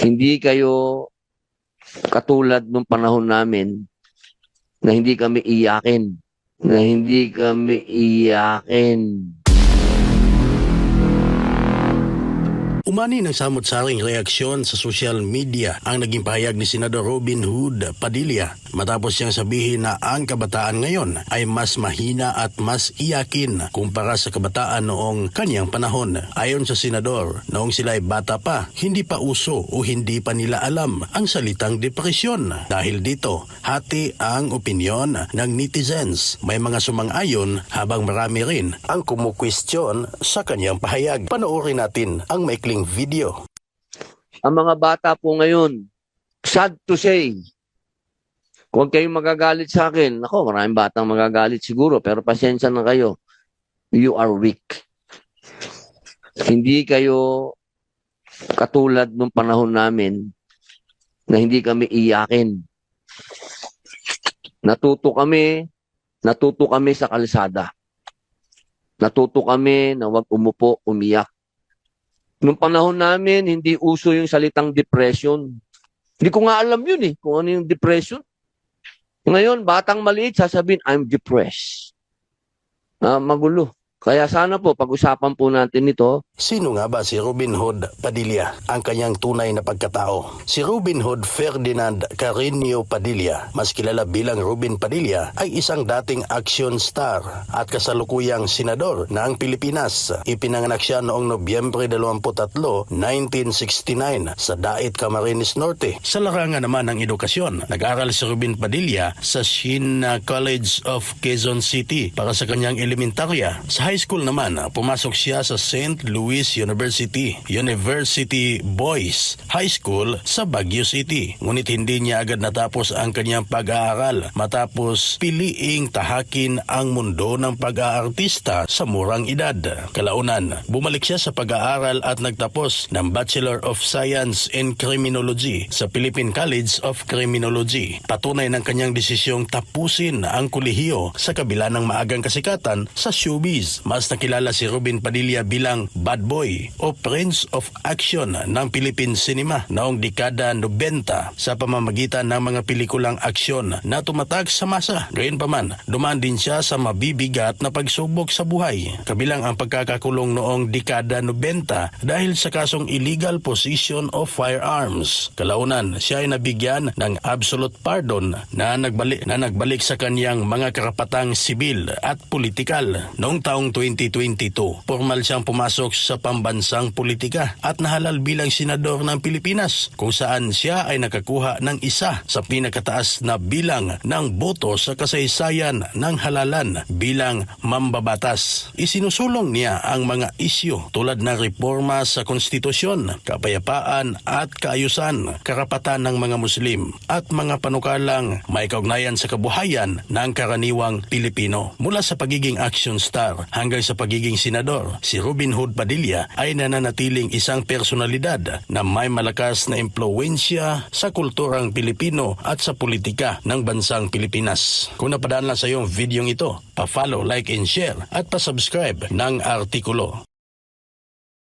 Hindi kayo katulad nung panahon namin na hindi kami iyakin. Na hindi kami iyakin. Umani ng samot-saring reaksyon sa social media ang naging pahayag ni Senador Robin Hood Padilla matapos siyang sabihin na ang kabataan ngayon ay mas mahina at mas iyakin kumpara sa kabataan noong kanyang panahon. Ayon sa Senador, noong sila ay bata pa, hindi pa uso o hindi pa nila alam ang salitang depresyon. Dahil dito, hati ang opinyon ng netizens. May mga sumang-ayon habang marami rin ang kumukwestiyon sa kanyang pahayag. Panoorin natin ang maikling video. Ang mga bata po ngayon, sad to say, kung kayong magagalit sa akin, ako, maraming batang magagalit siguro, pero pasensya na kayo. You are weak. Hindi kayo katulad nung panahon namin na hindi kami iyakin. Natuto kami sa kalsada. Natuto kami na wag umupo, umiyak. Nung panahon namin, hindi uso yung salitang depression. Hindi ko nga alam yun kung ano yung depression. Ngayon, batang maliit, sasabihin, I'm depressed. Magulo. Kaya sana po, pag-usapan po natin ito. Sino nga ba si Robin Hood Padilla, ang kanyang tunay na pagkatao? Si Robin Hood Ferdinand Carreño Padilla, mas kilala bilang Robin Padilla, ay isang dating action star at kasalukuyang senador ng Pilipinas. Ipinanganak siya noong Nobyembre 23, 1969 sa Dait, Camarines Norte. Sa larangan naman ng edukasyon, nag-aral si Robin Padilla sa Shin College of Quezon City para sa kanyang elementarya. Sa high school naman, pumasok siya sa St. Louis University Boys High School sa Baguio City. Ngunit hindi niya agad natapos ang kanyang pag-aaral matapos piliing tahakin ang mundo ng pag-aartista sa murang edad. Kalaunan, bumalik siya sa pag-aaral at nagtapos ng Bachelor of Science in Criminology sa Philippine College of Criminology. Patunay ng kanyang desisyong tapusin ang kolehiyo sa kabila ng maagang kasikatan sa showbiz. Mas nakilala si Robin Padilla bilang bad boy o Prince of Action ng Philippine Cinema noong dekada 90 sa pamamagitan ng mga pelikulang aksyon na tumatak sa masa. Gayunpaman, dumaan din siya sa mabibigat na pagsubok sa buhay, kabilang ang pagkakakulong noong dekada 90 dahil sa kasong illegal possession of firearms. Kalaunan, siya ay nabigyan ng absolute pardon na nagbalik sa kanyang mga karapatang sibil at politikal. Noong taong 2022, formal siyang pumasok sa pambansang politika at nahalal bilang senador ng Pilipinas, kung saan siya ay nakakuha ng isa sa pinakataas na bilang ng boto sa kasaysayan ng halalan bilang mambabatas. Isinusulong niya ang mga isyu tulad ng reforma sa konstitusyon, kapayapaan at kaayusan, karapatan ng mga Muslim at mga panukalang may kaugnayan sa kabuhayan ng karaniwang Pilipino. Mula sa pagiging action star hanggang sa pagiging senador, si Robin Hood Padilla ay nananatiling isang personalidad na may malakas na impluwensya sa kulturang Pilipino at sa politika ng bansang Pilipinas. Kung napadaan lang sa iyong videong ito, pa-follow, like and share at pa-subscribe ng artikulo.